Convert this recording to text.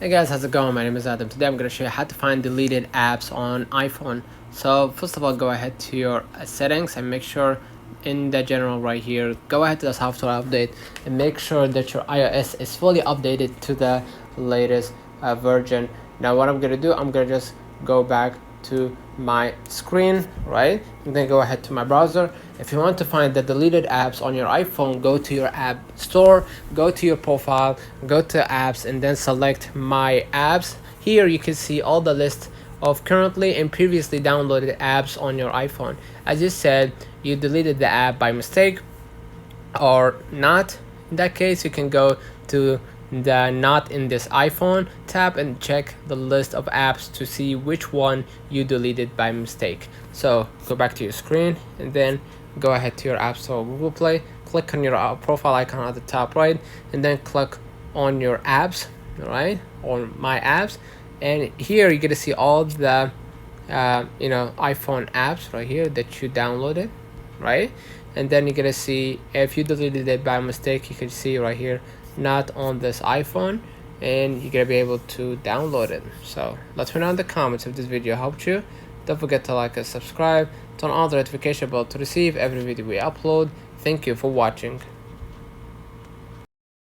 Hey guys, how's it going? My name is Adam. Today I'm going to show you how to find deleted apps on iPhone. So first of all, go ahead to your settings and make sure in the general right here, go ahead to the software update and make sure that your iOS is fully updated to the latest version. Now what I'm going to do, I'm going to just go back to my screen, right? And then go ahead to my browser. If you want to find the deleted apps on your iPhone, go to your app store, go to your profile, go to apps, and then select my apps. Here you can see all the list of currently and previously downloaded apps on your iPhone. As you said, you deleted the app by mistake or not. In that case, you can go to the not in this iPhone tab and check the list of apps to see which one you deleted by mistake. So go back to your screen and then go ahead to your App Store or Google Play, click on your profile icon at the top right, and then click on your apps, right, on my apps, and here you're gonna see all the iPhone apps right here that you downloaded, right? And then you're gonna see if you deleted it by mistake, you can see right here not on this iPhone, and you're gonna be able to download it. So let me know in the comments if this video helped you. Don't forget to like and subscribe, turn on the notification bell to receive every video we upload. Thank you for watching.